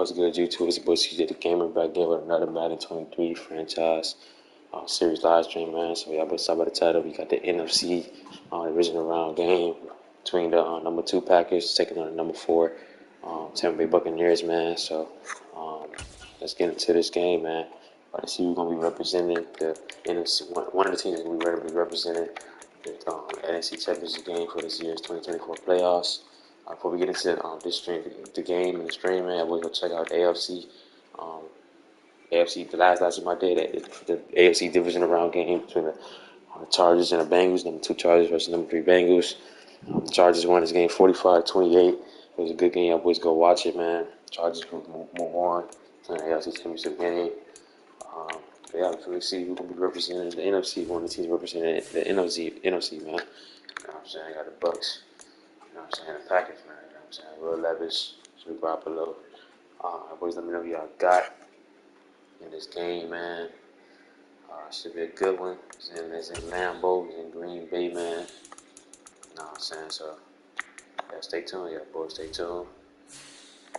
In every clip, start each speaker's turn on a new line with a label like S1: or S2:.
S1: What's good, YouTube? It's boy CJ the Gamer back here with another Madden 23 franchise series live stream, man. So y'all better stop by the title. We got the NFC divisional round game between the number 2 Packers taking on the number 4 Tampa Bay Buccaneers, man. So let's get into this game, man. Let's see who's gonna be representing the NFC. One of the teams is gonna be representing the NFC Championship game for this year's 2024 playoffs. Before we get into this stream, the game and the stream, man, we're gonna check out the AFC. The last stream I did, the AFC divisional round game between the Chargers and the Bengals. Number 2 Chargers versus number 3 Bengals. The Chargers won this game 45-28. It was a good game. Y'all boys go watch it, man. Chargers will move on to the AFC Championship game. Yeah, we'll see who's gonna be representing the NFC. One of the teams representing the NFC, man. You know what I'm saying? I got the Bucs. You know what I'm saying? The Packers, man. You know what I'm saying? Will Levis, Jimmy Garoppolo. Boys, let me know what y'all got in this game, man. Should be a good one. It's in Lambeau, it's in Green Bay, man. You know what I'm saying? So, yeah, stay tuned, y'all boys. Stay tuned.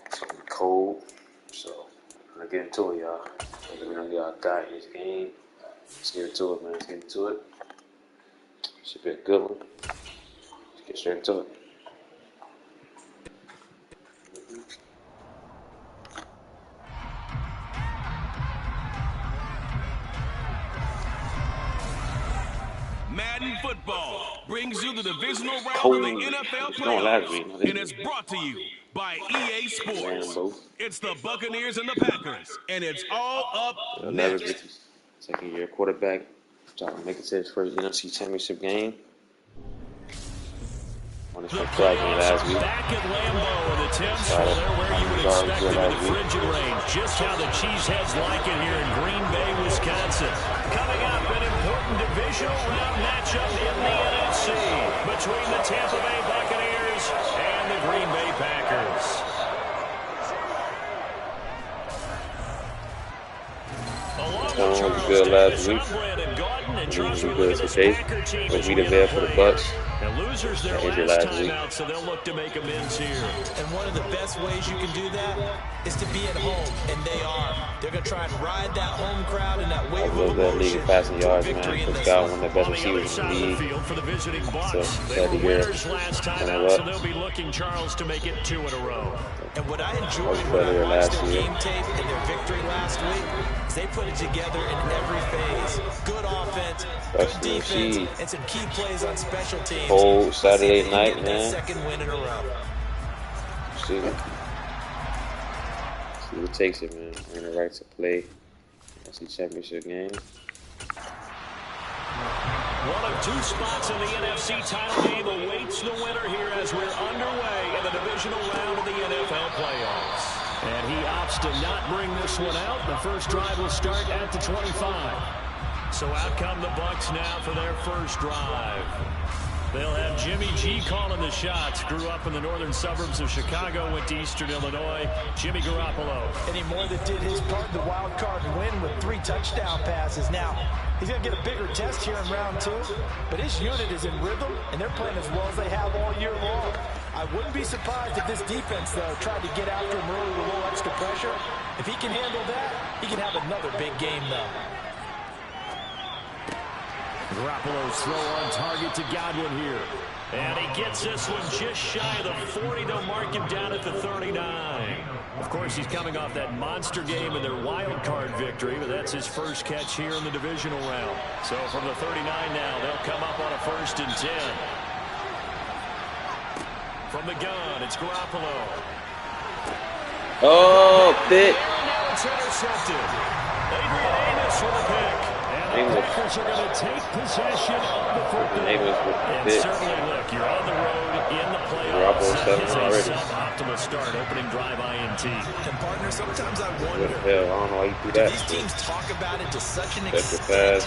S1: It's gonna be cold. So, I'm gonna get into it, y'all. Let me know what y'all got in this game. Let's get into it, man. Let's get into it. Should be a good one. Let's get straight into it.
S2: Madden football brings you the divisional round of the NFL playoffs, and it's brought to you by EA Sports. It's the Buccaneers and the Packers, and it's all up next.
S1: Second-year quarterback trying to make it to his first NFC Championship game. Won his first game last week.
S3: Back at Lambeau, the temps, well, they're where you would expect them in the frigid range. Just how the Cheeseheads like it here in Green Bay, Wisconsin. Coming up, an important divisional round matchup in the NFC between the Tampa Bay Buccaneers and the Green Bay Packers.
S1: Along was good last week. He was good today. But we the vet for the Bucs.
S3: And losers their last time out, so they'll look to make amends here.
S4: And one of the best ways you can do that is to be at home, and they are. They're going to try and ride that home crowd and that wave of emotion.
S1: League of passing yards, man. This guy, one of the best receivers in the league.
S3: For the visiting Bucs.
S1: So,
S3: they were winners last time out, so they'll be looking, Charles, to make it 2 in a row.
S4: And what I enjoyed when I watched their game tape and their victory last week is they put it together in every phase. Good offense, good defense, and some key plays on special teams.
S1: Cold Saturday night, man.
S4: Second win in a row.
S1: See who takes it, man. Earn the right to play NFC Championship game.
S3: One of 2 spots in the NFC title game awaits the winner here as we're underway in the divisional round of the NFL playoffs. And he opts to not bring this one out. The first drive will start at the 25. So out come the Bucs now for their first drive. They'll have Jimmy G calling the shots. Grew up in the northern suburbs of Chicago, went to Eastern Illinois. Jimmy Garoppolo.
S4: And he more than did his part in the wild card win with 3 touchdown passes. Now, he's going to get a bigger test here in round 2, but his unit is in rhythm, and they're playing as well as they have all year long. I wouldn't be surprised if this defense, though, tried to get after him early with a little extra pressure. If he can handle that, he can have another big game, though.
S3: Garoppolo's throw on target to Godwin here. And he gets this one just shy of the 40. They'll mark him down at the 39. Of course, he's coming off that monster game in their wild card victory, but that's his first catch here in the divisional round. So from the 39 now, they'll come up on a 1st and 10. From the gun, it's Garoppolo.
S1: Oh, pick.
S3: Now it's intercepted. Adrian Amos with a pick. And the Packers are going to take possession of the football. And certainly, look, you're on the road in the playoffs. That is a suboptimal start, opening drive INT.
S4: And partner, sometimes I wonder,
S1: I don't know how you do that.
S4: These teams talk about it to such an extent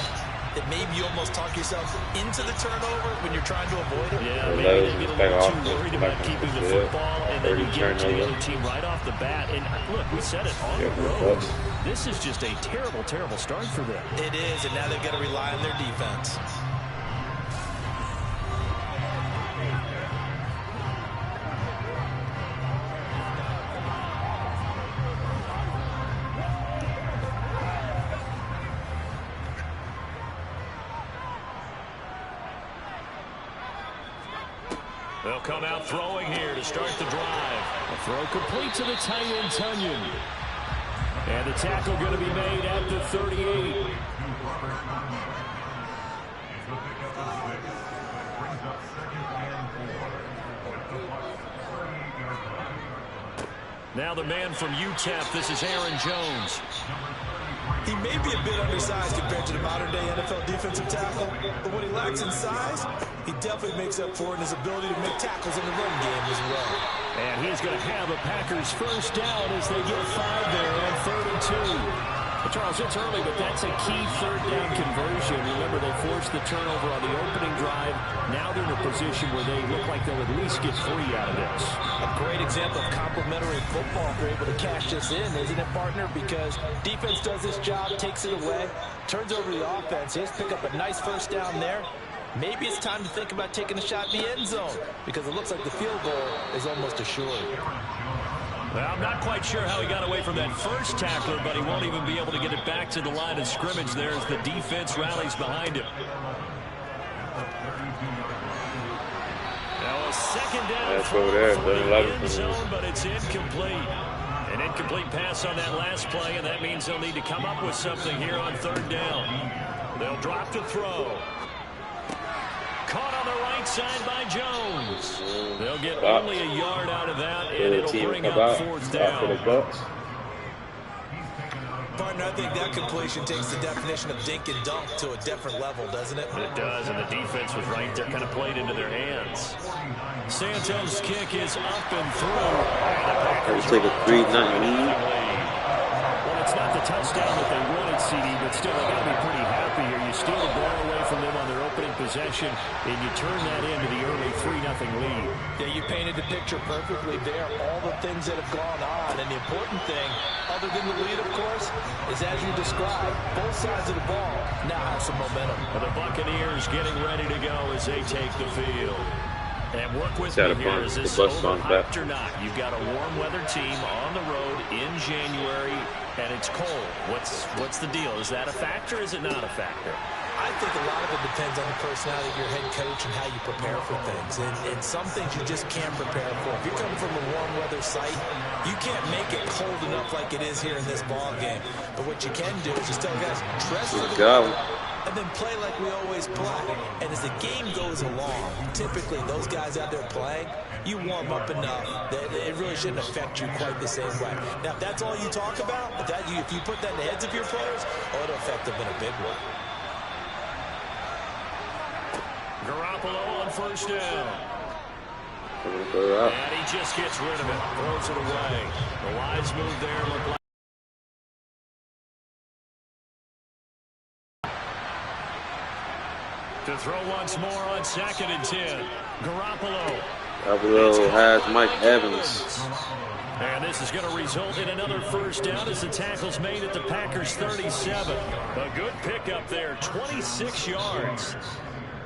S4: that maybe you almost talk yourself into the turnover when you're trying to avoid it.
S3: Yeah, maybe they get a little too worried about keeping the football, and then you get to the other team right off the bat. And look, we said it on the road. This is just a terrible, terrible start for them.
S4: It is, and now they've got to rely on their defense.
S3: They'll come out throwing here to start the drive. A throw complete to the tight end, Tunyon. And the tackle going to be made at the 38. Now the man from UTEP, this is Aaron Jones.
S4: He may be a bit undersized compared to the modern-day NFL defensive tackle, but what he lacks in size, he definitely makes up for it in his ability to make tackles in the run game as well.
S3: And he's going to have a Packers first down as they get 5 there on 3rd and 2. Charles, it's early, but that's a key third down conversion. Remember, they forced the turnover on the opening drive. Now they're in a position where they look like they'll at least get 3 out of this.
S4: A great example of complementary football if they're able to cash this in, isn't it, partner? Because defense does this job, takes it away, turns over the offense. He's pick up a nice first down there. Maybe it's time to think about taking a shot in the end zone because it looks like the field goal is almost assured.
S3: Well, I'm not quite sure how he got away from that first tackler, but he won't even be able to get it back to the line of scrimmage there as the defense rallies behind him. Now a second down from the end zone, but it's incomplete. An incomplete pass on that last play, and that means they'll need to come up with something here on 3rd down. They'll drop to throw. Caught on the right side by Jones. They'll get only a yard out of that, and it'll bring up 4th down.
S1: For the Bucs.
S4: Partner, I think that completion takes the definition of dink and dunk to a different level, doesn't it?
S3: It does, and the defense was right there, kind of played into their hands. Santos' kick is up and through.
S1: Let's take a 3-0 lead.
S3: Well, it's not the touchdown that they wanted, CD, but still, they got to be pretty happy here. You steal the ball away from them on their opening possession, and you turn that into the early 3-0 lead.
S4: Yeah, you painted the picture perfectly there. All the things that have gone on, and the important thing, other than the lead, of course, is as you described, both sides of the ball now have some momentum.
S3: The Buccaneers getting ready to go as they take the field. And work with me here. Is this overhyped or not? You've got a warm weather team on the road in January, and it's cold. What's the deal? Is that a factor or is it not a factor?
S4: I think a lot of it depends on the personality of your head coach and how you prepare for things. And some things you just can't prepare for. If you're coming from a warm weather site, you can't make it cold enough like it is here in this ball game. But what you can do is just tell guys, dress for the game, and then play like we always play. And as the game goes along, typically those guys out there playing, you warm up enough that it really shouldn't affect you quite the same way. Now, if that's all you talk about, if you put that in the heads of your players, it'll affect them in a big way.
S3: Garoppolo on first down. And he just gets rid of it, throws it away. The wise move there looked like. To throw once more on 2nd and 10. Garoppolo
S1: has Mike Evans.
S3: And this is going to result in another first down as the tackle's made at the Packers 37. A good pickup there, 26 yards.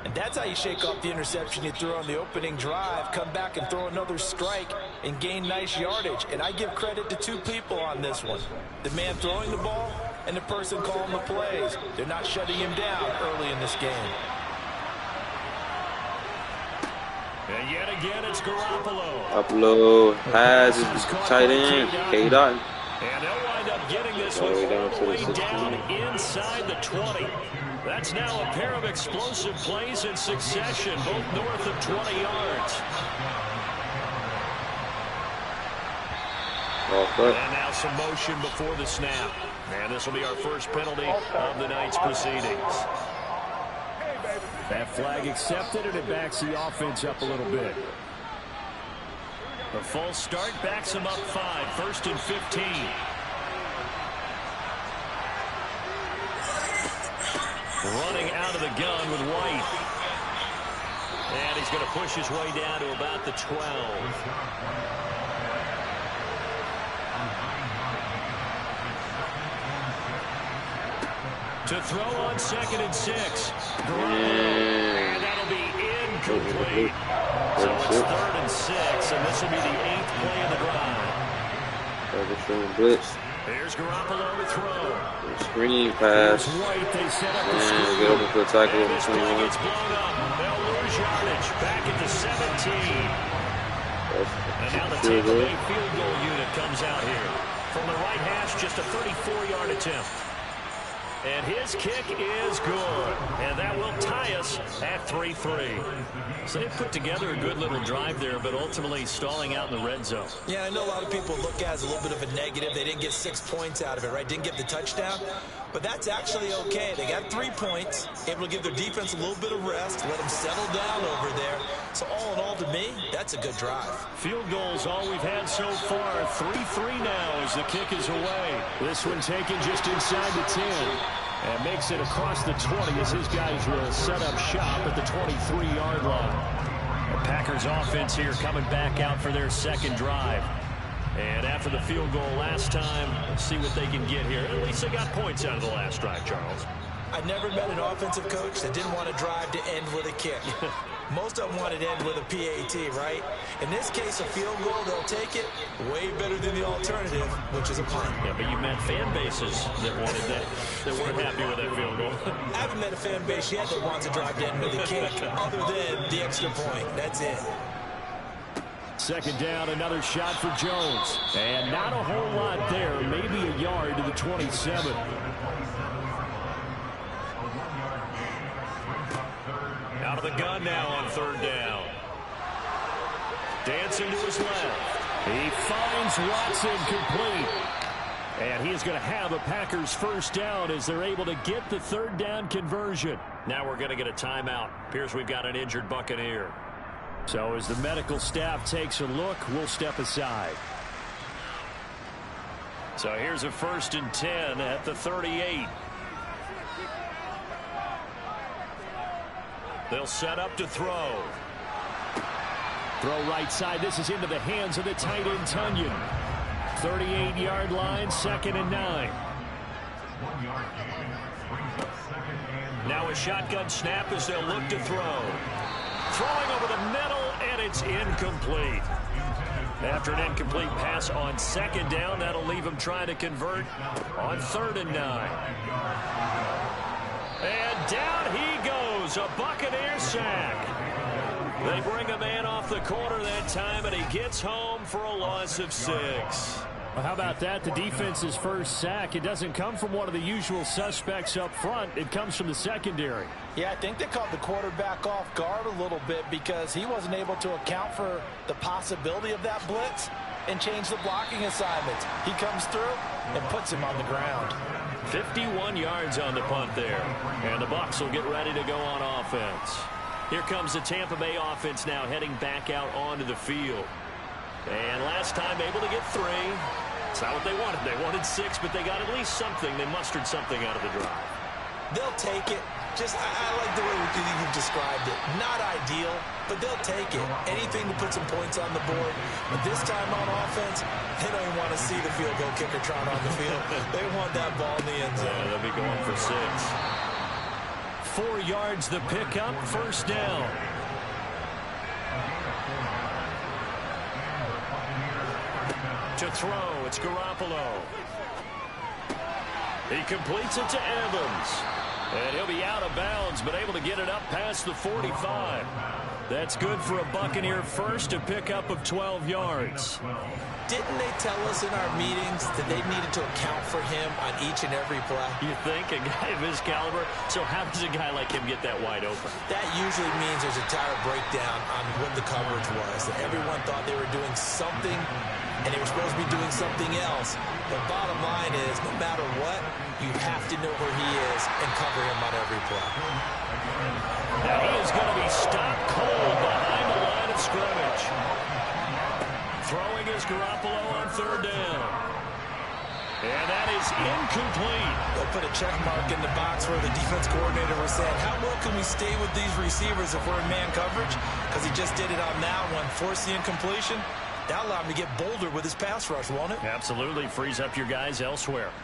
S4: And that's how you shake off the interception you threw on the opening drive, come back and throw another strike and gain nice yardage. And I give credit to 2 people on this one. The man throwing the ball and the person calling the plays. They're not shutting him down early in this game.
S3: And yet again, it's Garoppolo.
S1: Garoppolo has his tight end, K-Dot.
S3: And they'll wind up getting this one all the way down inside the 20. That's now a pair of explosive plays in succession, both north of 20 yards. And now some motion before the snap. And this will be our first penalty of the night's proceedings. That flag accepted, and it backs the offense up a little bit. The false start backs them up 5, 1st and 15. Running out of the gun with White. And he's going to push his way down to about the 12. To throw on 2nd and 6. And that'll be incomplete. So it's 3rd and 6, and this will be the 8th play of the drive.
S1: Blitz.
S3: Here's Garoppolo to throw.
S1: Screen pass.
S3: White, they set up the
S1: and get over for the tackle.
S3: This play gets blown up. They'll lose yardage. Back at the 17. And now the Tampa Bay field goal unit comes out here. From the right hash, just a 34-yard attempt. And his kick is good. And that will tie us at 3-3. So they put together a good little drive there, but ultimately stalling out in the red zone.
S4: Yeah, I know a lot of people look at it as a little bit of a negative. They didn't get 6 points out of it, right? Didn't get the touchdown. But that's actually okay. They got 3 points, able to give their defense a little bit of rest, let them settle down over there. So all in all, to me, that's a good drive.
S3: Field goals all we've had so far. 3-3 now as the kick is away. This one taken just inside the 10. And makes it across the 20 as his guys will set up shop at the 23-yard line. The Packers offense here coming back out for their second drive. And after the field goal last time, let's see what they can get here. At least they got points out of the last drive, Charles.
S4: I never met an offensive coach that didn't want to drive to end with a kick. Most of them wanted to end with a PAT, right? In this case, a field goal, they'll take it way better than the alternative, which is a punt.
S3: Yeah, but you met fan bases that wanted that weren't happy with that field goal.
S4: I haven't met a fan base yet that wants to drive to end with a kick, other than the extra point. That's it.
S3: Second down, another shot for Jones. And not a whole lot there, maybe a yard to the 27. Out of the gun now on third down. Dancing to his left. He finds Watson complete. And he is going to have a Packers first down as they're able to get the third down conversion. Now we're going to get a timeout. Appears we've got an injured Buccaneer. So as the medical staff takes a look, we'll step aside. So here's a 1st and 10 at the 38. They'll set up to throw. Throw right side. This is into the hands of the tight end, Tunyon. 38-yard line, 2nd and 9. Now a shotgun snap as they'll look to throw. Throwing over the middle, and it's incomplete. After an incomplete pass on 2nd down, that'll leave him trying to convert on 3rd and 9. And down he goes, a Buccaneer sack. They bring a man off the corner that time, and he gets home for a loss of 6. Well, how about that? The defense's first sack. It doesn't come from one of the usual suspects up front. It comes from the secondary.
S4: Yeah, I think they caught the quarterback off guard a little bit because he wasn't able to account for the possibility of that blitz and change the blocking assignments. He comes through and puts him on the ground.
S3: 51 yards on the punt there. And the Bucs will get ready to go on offense. Here comes the Tampa Bay offense now heading back out onto the field. And last time able to get 3. It's not what they wanted. They wanted 6, but they got at least something. They mustered something out of the drive.
S4: They'll take it. Just, I like the way you've described it. Not ideal, but they'll take it. Anything to put some points on the board. But this time on offense, they don't even want to see the field goal kicker trot on the field. They want that ball in the end zone.
S3: Yeah, they'll be going for 6. 4 yards the pickup, 1st down. To throw, it's Garoppolo. He completes it to Evans. And he'll be out of bounds, but able to get it up past the 45. That's good for a Buccaneer first, to pick up of 12 yards.
S4: Didn't they tell us in our meetings that they needed to account for him on each and every play?
S3: You think? A guy of his caliber? So how does a guy like him get that wide open?
S4: That usually means there's a entire breakdown on what the coverage was. That everyone thought they were doing something, and they were supposed to be doing something else. The bottom line is, no matter what, you have to know where he is and cover him on every play.
S3: Now he is going to be stopped cold behind the line of scrimmage. Throwing is Garoppolo on 3rd down. And that is incomplete.
S4: They'll put a check mark in the box where the defense coordinator was saying, how well can we stay with these receivers if we're in man coverage? Because he just did it on that one, forced the incompletion. That allowed him to get bolder with his pass rush, won't it?
S3: Absolutely. Frees up your guys elsewhere.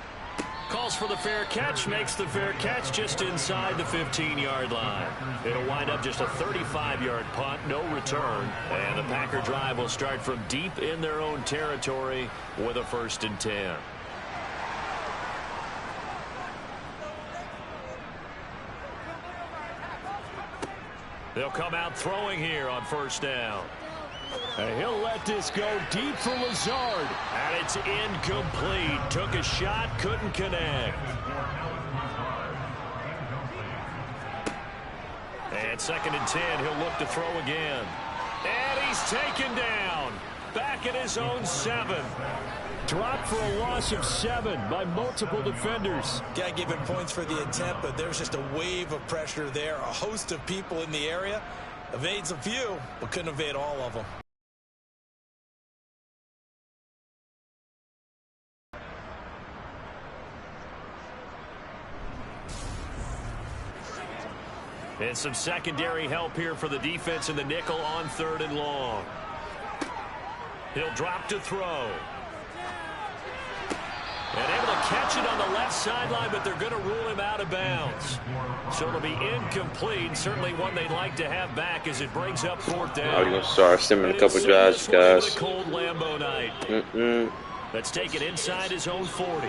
S3: Calls for the fair catch, makes the fair catch just inside the 15-yard line. It'll wind up just a 35-yard punt, no return. And the Packer drive will start from deep in their own territory with a 1st and 10. They'll come out throwing here on first down. And he'll let this go deep for Lazard. And it's incomplete. Took a shot, couldn't connect. And 2nd and 10, he'll look to throw again. And he's taken down. Back at his own 7. Dropped for a loss of 7 by multiple defenders.
S4: Got to give him points for the attempt, but there's just a wave of pressure there. A host of people in the area. Evades a few, but couldn't evade all of them.
S3: And some secondary help here for the defense in the nickel on 3rd and long. He'll drop to throw. And able to catch it on the left sideline, but they're going to rule him out of bounds. So it'll be incomplete. Certainly one they'd like to have back as it brings up 4th down.
S1: I'm going to start stimming a couple drives, guys.
S3: Cold Lambeau night. Let's take it inside his own 40.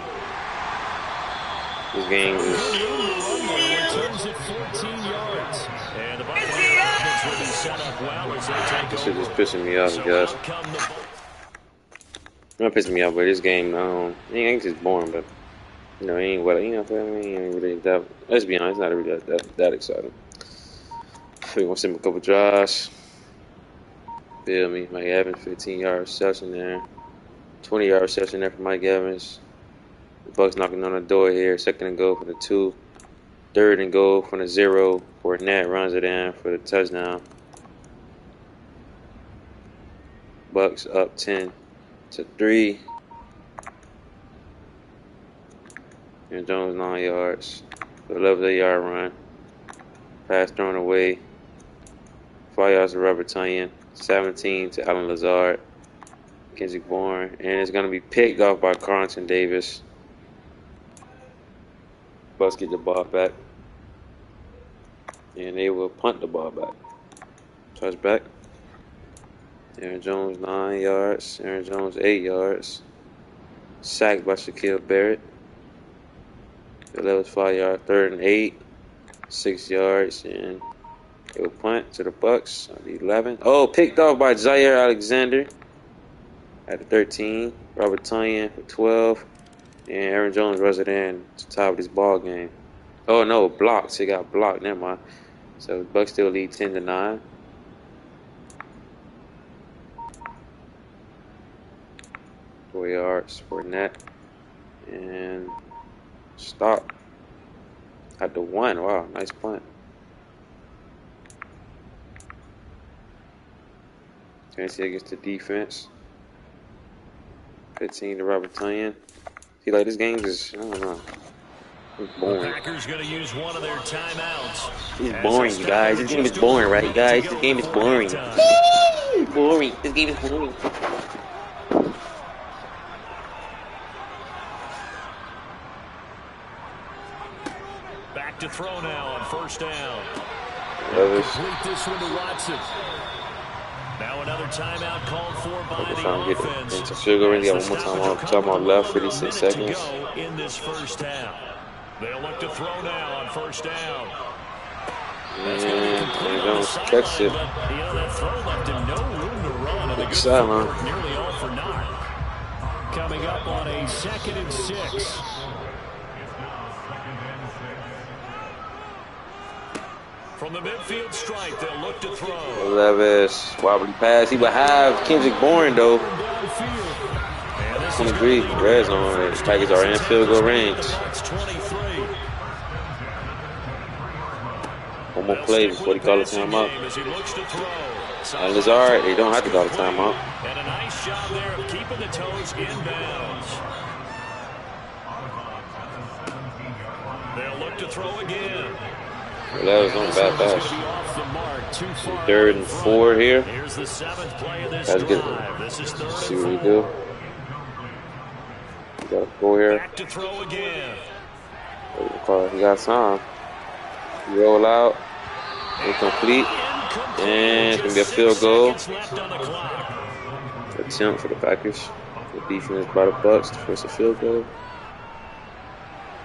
S1: This game is...
S3: Returns at 14 yards. And the Buccaneers offense will be set up well as they take
S1: this shit is pissing me off, guys. Not pissing me off, but this game, it ain't just boring, but you know, it ain't what you know. What I mean, it ain't really that. Let's be honest, it's not really that exciting. We're gonna send him a couple drives. Feel me, Mike Evans, 15-yard reception there, 20-yard reception there for Mike Evans. The Bucs knocking on the door here. 2nd and goal for the 2. 3rd and goal from the 0. Fournette runs it in for the touchdown. Bucs up 10-3. And Jones 9 yards. The 11-yard run. Pass thrown away. 5 yards to Robert Tonyan. 17 to Alan Lazard. Kendrick Bourne. And it's going to be picked off by Carlton Davis. Bucs get the ball back. And they will punt the ball back. Touchback. Aaron Jones 9 yards. Aaron Jones 8 yards. Sacked by Shaquille Barrett. That was 5 yards. 3rd and 8. 6 yards. And they will punt to the Bucs on the 11. Oh, picked off by Jair Alexander at the 13. Robert Tonyan for 12. And Aaron Jones runs it in to top of this ball game. Oh no, blocked. He got blocked. Never mind. So the Bucs still lead 10-9. Four yards for net. And stop at the 1. Wow, nice punt. Tennessee against the defense. 15 to Robert Tonyan. See, like, this game is, I don't know, it's boring.
S3: The Packers going to use one of their timeouts.
S1: It's boring, you guys. This game is boring, right, guys? This game is boring. Boring. This game is boring.
S3: Back to throw now on 1st down.
S1: Complete
S3: this one to Watson. Now another timeout called for by the offense.
S1: Into field goal range. Got one more time on left. 56 seconds.
S3: In this first half, they'll look to throw now on 1st down.
S1: And Jones catches it.
S3: That throw left him no room to run. And the
S1: sideline.
S3: Nearly all for naught. Coming up on a 2nd and 6. From the midfield stripe, they'll look to throw.
S1: Levis, wobbly pass. He would have Kendrick Bourne, though. 23, red zone. The Packers are in field goal range. One more play before they call the timeout. And Lazard, they don't have to call the timeout.
S3: And a nice job there of keeping the toes inbounds. They'll look to throw again.
S1: Well, that was on the bad pass. 3rd and 4 here.
S3: Here's the 7th play of this
S1: drive.
S3: This is 3rd
S1: See what we do. We got to go here.
S3: Back to throw again.
S1: He got time. Roll out. Incomplete. And it's going to be a field goal. Attempt for the Packers. The defense by the Bucs to force a field goal.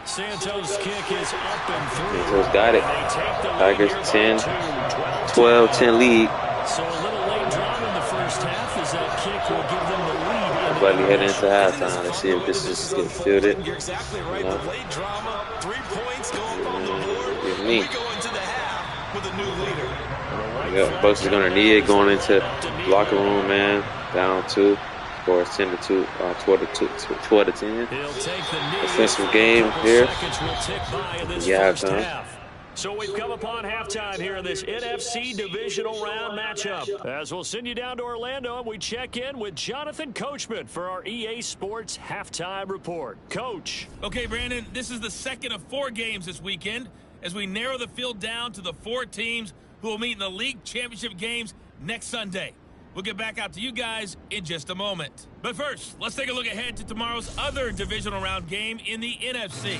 S3: Santos' kick is up and through.
S1: Santos got it. Tigers 10, 12, 10 lead.
S3: So a little late drama in the first half as that kick will give them the lead.
S1: But we head into halftime. Let's see if this is getting fielded.
S4: You're exactly right. The late drama, 3 points go up on the board.
S1: Give me.
S4: We go into the half with a new leader.
S1: Yeah, Bucs is gonna need it going into locker room, man. Down 2. Score is 10 to 2, 12 to 10. Defensive game here. Yeah, halftime.
S3: So we've come upon halftime here in this NFC Divisional Round matchup. As we'll send you down to Orlando, and we check in with Jonathan Coachman for our EA Sports Halftime Report. Coach.
S2: Okay, Brandon, this is the second of 4 games this weekend as we narrow the field down to the 4 teams who will meet in the league championship games next Sunday. We'll get back out to you guys in just a moment. But first, let's take a look ahead to tomorrow's other divisional round game in the NFC.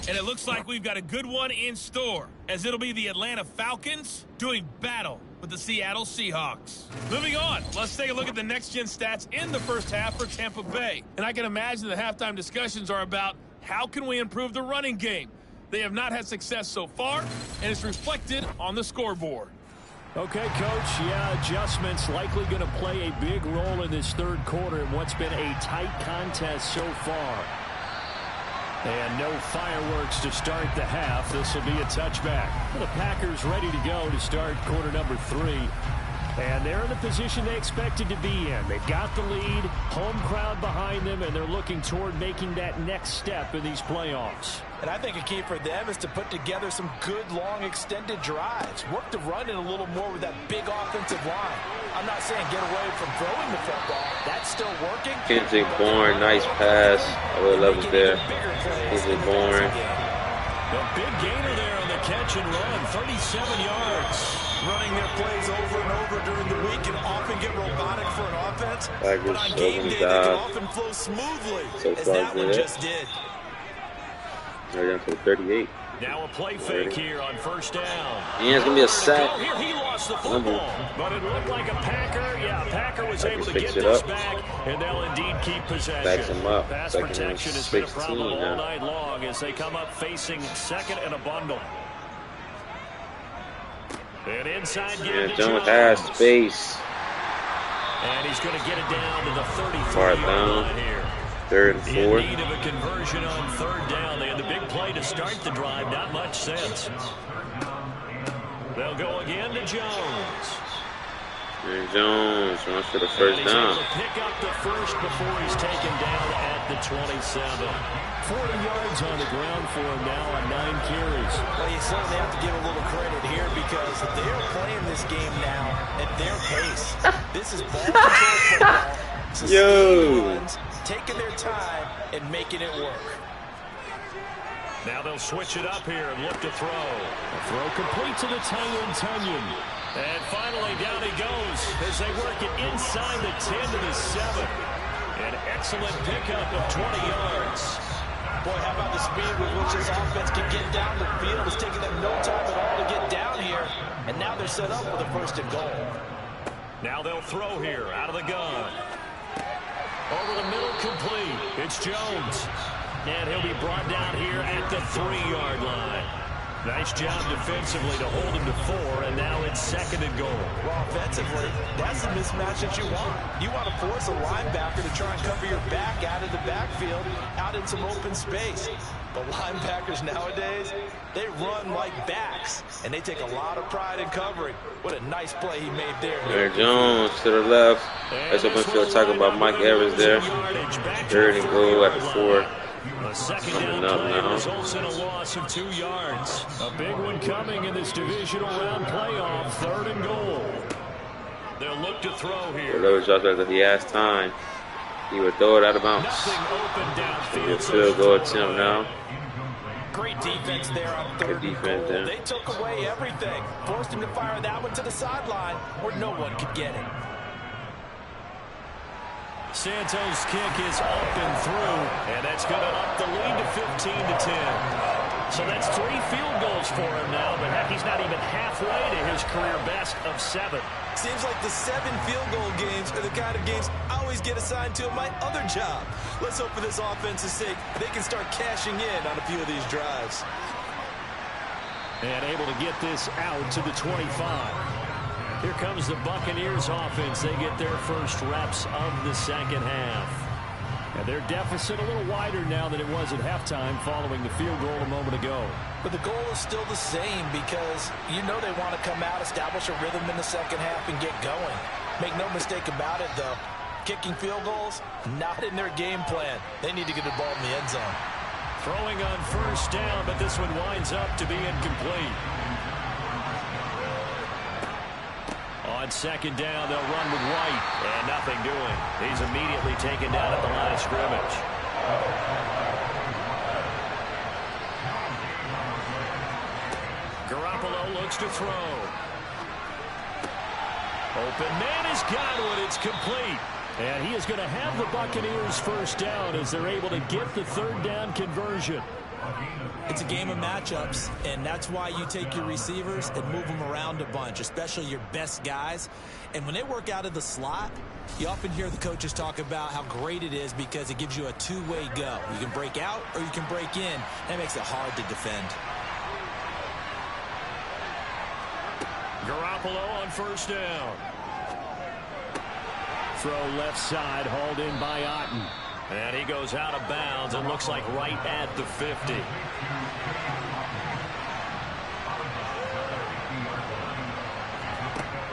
S2: And it looks like we've got a good one in store, as it'll be the Atlanta Falcons doing battle with the Seattle Seahawks. Moving on, let's take a look at the next-gen stats in the first half for Tampa Bay. And I can imagine the halftime discussions are about how can we improve the running game. They have not had success so far, and it's reflected on the scoreboard.
S3: Okay, Coach, yeah, adjustments likely going to play a big role in this third quarter in what's been a tight contest so far. And no fireworks to start the half. This will be a touchback. The Packers ready to go to start quarter number 3. And they're in the position they expected to be in. They've got the lead, home crowd behind them, and they're looking toward making that next step in these playoffs.
S4: And I think a key for them is to put together some good, long, extended drives. Work the run in a little more with that big offensive line. I'm not saying get away from throwing the football. That's still working.
S1: Kendrick Bourne, nice pass. I really love it there. Kendrick Bourne.
S3: A big gainer there on the catch and run, 37 yards.
S4: Running their plays over and over during the week can often get robotic for an offense.
S1: Packers
S4: but on game day, they can often flow smoothly, as that one just did.
S1: Right down to the 38.
S3: Now a play fake here on first down.
S1: And it's going to be a sack.
S3: Here he lost the football, but it looked like a Packer. Yeah, Packer was able to get this back, and they'll indeed keep possession.
S1: Backs him up.
S3: Pass protection has been a problem all night long as they come up facing second and a bundle. And inside
S1: yeah, Jones has space.
S3: And he's going to get it down to the 33-yard line here.
S1: 3rd and 4.
S3: In need of a conversion on 3rd down. They had the big play to start the drive. Not much sense. They'll go again to Jones.
S1: And Jones runs for the first down.
S3: Able to pick up the first before he's taken down at the 27. 40 yards on the ground for him now on 9 carries.
S4: Well, you certainly have to give a little credit here because they're playing this game now at their pace. This is ball control football. Sustained runs, taking their time and making it work.
S3: Now they'll switch it up here and look to throw. A throw complete to the Tunyon. And finally down he goes as they work it inside the 10 to the 7. An excellent pickup of 20 yards.
S4: Boy, how about the speed with which this offense can get down the field? It's taking them no time at all to get down here. And now they're set up with a 1st and goal.
S3: Now they'll throw here out of the gun. Over the middle, complete. It's Jones. And he'll be brought down here at the 3-yard line. Nice job defensively to hold him to 4, and now it's 2nd and goal.
S4: Well, offensively, that's the mismatch that you want. You want to force a linebacker to try and cover your back out of the backfield, out in some open space. But linebackers nowadays, they run like backs, and they take a lot of pride in covering. What a nice play he made there.
S1: There, Jones to the left. That's up until talking about Mike Evans there. 3rd and goal at the 4.
S3: A second down play results in a loss of 2 yards. A big one coming in this divisional round playoff. 3rd and goal. They'll look to throw here.
S1: Those just that he has time, he would throw it out of bounds.
S3: Nothing open downfield.
S1: Field goal attempt now.
S4: Great defense there on 3rd and goal.
S1: There.
S4: They took away everything. Forced him to fire that one to the sideline where no one could get it.
S3: Santos' kick is up and through, and that's going to up the lead to 15 to 10. So that's 3 field goals for him now, but heck, he's not even halfway to his career best of 7.
S4: Seems like the 7 field goal games are the kind of games I always get assigned to in my other job. Let's hope for this offense's sake they can start cashing in on a few of these drives.
S3: And able to get this out to the 25. Here comes the Buccaneers offense. They get their first reps of the second half. And their deficit a little wider now than it was at halftime following the field goal a moment ago.
S4: But the goal is still the same because you know they want to come out, establish a rhythm in the second half, and get going. Make no mistake about it, though. Kicking field goals, not in their game plan. They need to get the ball in the end zone.
S3: Throwing on first down, but this one winds up to be incomplete. On second down, they'll run with White, and nothing doing. He's immediately taken down at the line of scrimmage. Garoppolo looks to throw. Open man has got it. It's complete. And he is going to have the Buccaneers first down as they're able to get the third down conversion.
S4: It's a game of matchups, and that's why you take your receivers and move them around a bunch, especially your best guys. And when they work out of the slot, you often hear the coaches talk about how great it is because it gives you a two-way go. You can break out or you can break in. That makes it hard to defend.
S3: Garoppolo on first down. Throw left side, hauled in by Otten. And he goes out of bounds and looks like right at the 50.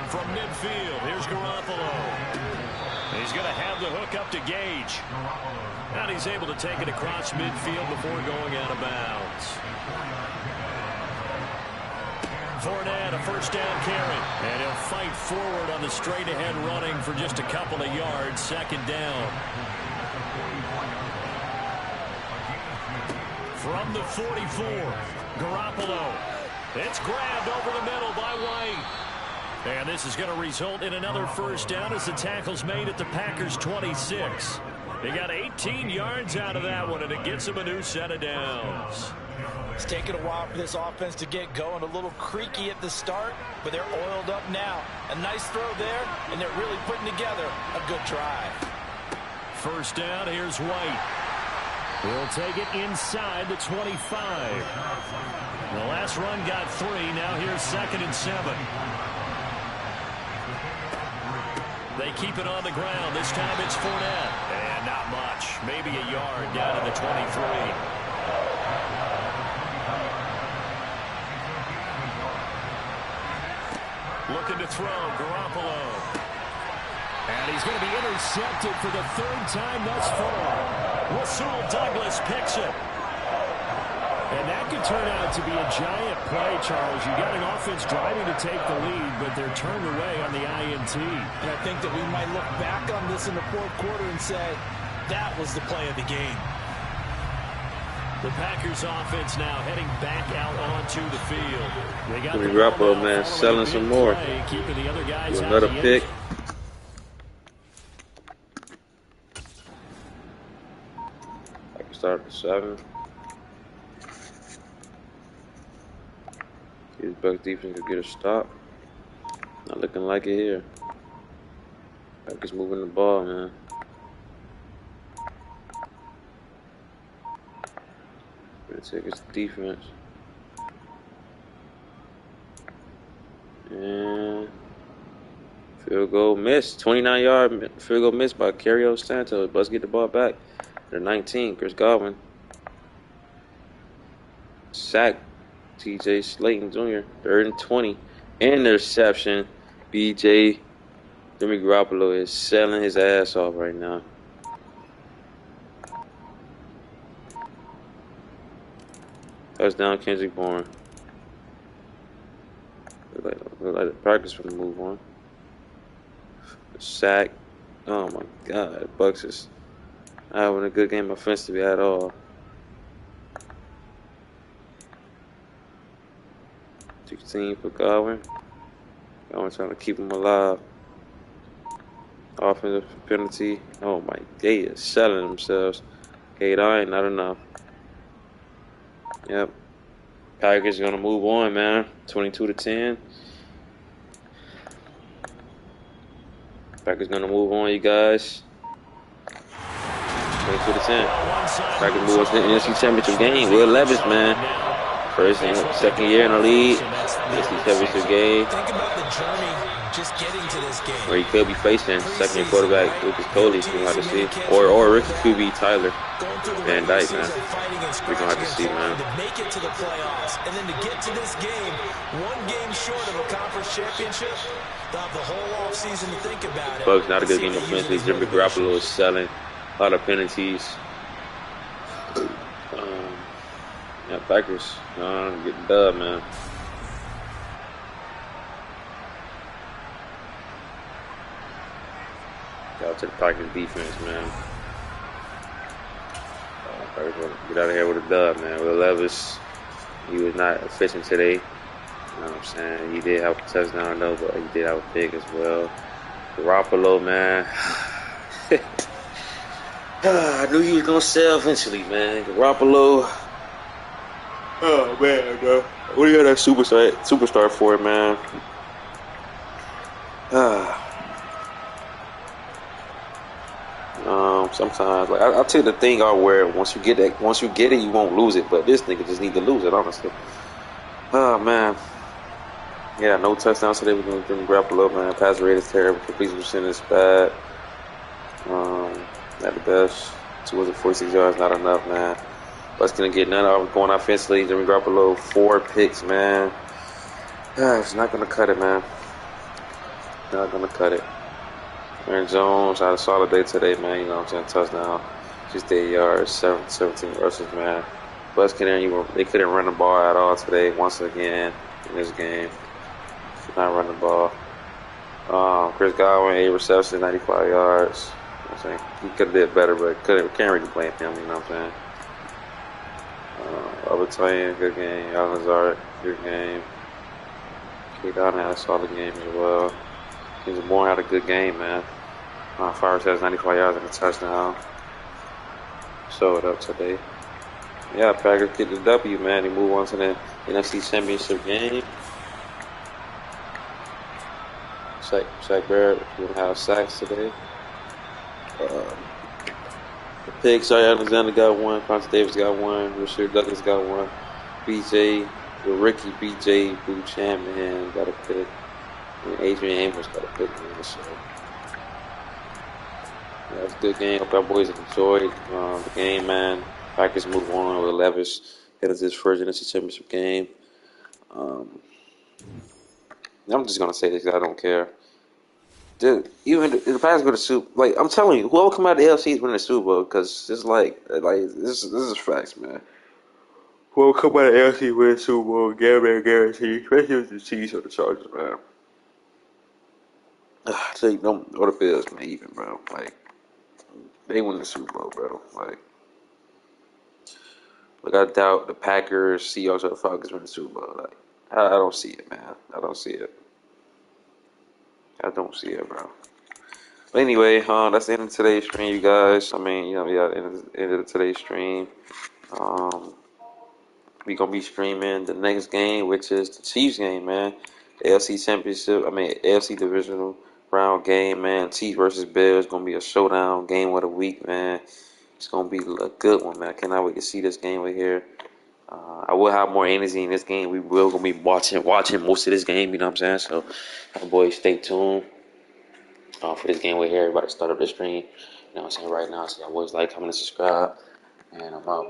S3: From midfield, here's Garoppolo. He's going to have the hook up to Gage. And he's able to take it across midfield before going out of bounds. Fournette, a first down carry. And he'll fight forward on the straight-ahead running for just a couple of yards. Second down. From the 44, Garoppolo. It's grabbed over the middle by White. And this is going to result in another first down as the tackle's made at the Packers' 26. They got 18 yards out of that one, and it gets them a new set of downs.
S4: It's taken a while for this offense to get going. A little creaky at the start, but they're oiled up now. A nice throw there, and they're really putting together a good drive.
S3: First down, here's White. He'll take it inside the 25. The last run got 3. Now here's 2nd and 7. They keep it on the ground. This time it's Fournette. And not much. Maybe a yard down to the 23. Looking to throw, Garoppolo. And he's going to be intercepted for the 3rd time thus far. Rasul Douglas picks it. And that could turn out to be a giant play, Charles. You got an offense driving to take the lead, but they're turned away on the INT.
S4: And I think that we might look back on this in the 4th quarter and say, that was the play of the game.
S3: The Packers offense now heading back out onto the field. They got the
S1: Garoppolo, man, selling some more.
S3: Keeping the other guys
S1: another
S3: out of the
S1: pick. I can start at 7. His Bucs defense could get a stop. Not looking like it here. Packers moving the ball, man. Gonna take his defense. And field goal missed. 29-yard field goal missed by Cario Santos. Bucs get the ball back. They're 19. Chris Godwin. Sack. TJ Slayton Jr. 3rd and 20. Interception. BJ. Jimmy Garoppolo is selling his ass off right now. Touchdown, Kendrick Bourne. Look like the practice for the move on. Sack. Oh my God, Bucs is not having a good game offensively at all. 16 for Godwin. Godwin trying to keep him alive. Offensive penalty. Oh my, they are selling themselves. 8-9, not enough. Yep. Packers gonna move on, man. 22-10. Packers gonna move on, you guys. 22-10. Packers move on to the NFC Championship game. Will Levis, man. First and second year in the league. NFC Championship game.
S4: Think about the journey just getting to this game.
S1: Where he could be facing second quarterback Lucas Coley. We're gonna have to see. Or rookie QB Tyler Van Dyke, man. We're gonna have to see, man.
S4: To make it to the playoffs and then to get to this game, one game short of a conference championship. They'll have the whole offseason to think about it.
S1: Bucs not a good game offensively. Jimmy Garoppolo is selling. A lot of penalties. Yeah, Packers get the dub, man. Shout out to the Packers defense, man. Packers want to get out of here with a dub, man. Will Levis, he was not efficient today. You know what I'm saying? He did have a touchdown, though, but he did have a pick as well. Garoppolo, man. I knew he was going to sell eventually, man. Garoppolo. Oh, man, bro. What do you got that superstar for, man? Sometimes, like, I take the thing out where once you get it, you won't lose it. But this nigga just need to lose it, honestly. Oh, man. Yeah, no touchdowns today with Jimmy Garoppolo, man. Pass rate is terrible. Completion percentage is bad. Not the best. 246 yards, not enough, man. Bucs gonna get none of going offensively. Jimmy Garoppolo, 4 picks, man. It's not gonna cut it, man. Not gonna cut it. Aaron Jones had a solid day today, man. You know what I'm saying? Touchdown, 68 yards, 17 rushes, man. Bucs they couldn't run the ball at all today. Once again in this game, could not run the ball. Chris Godwin, 8 receptions, 95 yards. You know what I'm saying? He could have did better, but can't really blame him. You know what I'm saying? Overtime, good game. Alan Lazard, good game. Kate Allen had a solid game as well. Kingston Bourne had a good game, man. Fires has 95 yards and a touchdown. Showed up today. Yeah, Packers get the W, man. They move on to the NFC Championship game. Shaq Barrett will have sacks today. The picks, Sorry Alexander got one. Ponce Davis got one. Richard Douglas got one. Ricky BJ Buchanan got a pick. And Adrian Amos got a pick, man. So, yeah, it's a good game. Hope our boys enjoyed the game, man. Packers move on with Levis headed to his first NFC Championship game. I'm just gonna say this because I don't care. Dude, even if the Packers go to Super, like I'm telling you, whoever come out of the AFC is winning the Super Bowl because it's like this is facts, man. Whoever come out of the AFC win the Super Bowl, guarantee, especially with the Chiefs or the Chargers, man. Take them or the Bills, man, even, bro. Like they win the Super Bowl, bro. Like I doubt the Packers, Seahawks, or the Falcons win the Super Bowl. Like I don't see it, man. I don't see it, bro. But anyway, that's the end of today's stream, you guys. I mean, end of today's stream. We gonna be streaming the next game, which is the Chiefs game, man. AFC Divisional round game, man. Chiefs versus Bills gonna be a showdown game of the week, man. It's gonna be a good one, man. I cannot wait to see this game right here. I will have more energy in this game. We will gonna be watching most of this game. You know what I'm saying? So, boys, stay tuned for this game right here. Everybody start up the stream. You know what I'm saying right now. So, y'all boys like, comment, and subscribe, and I'm out, man.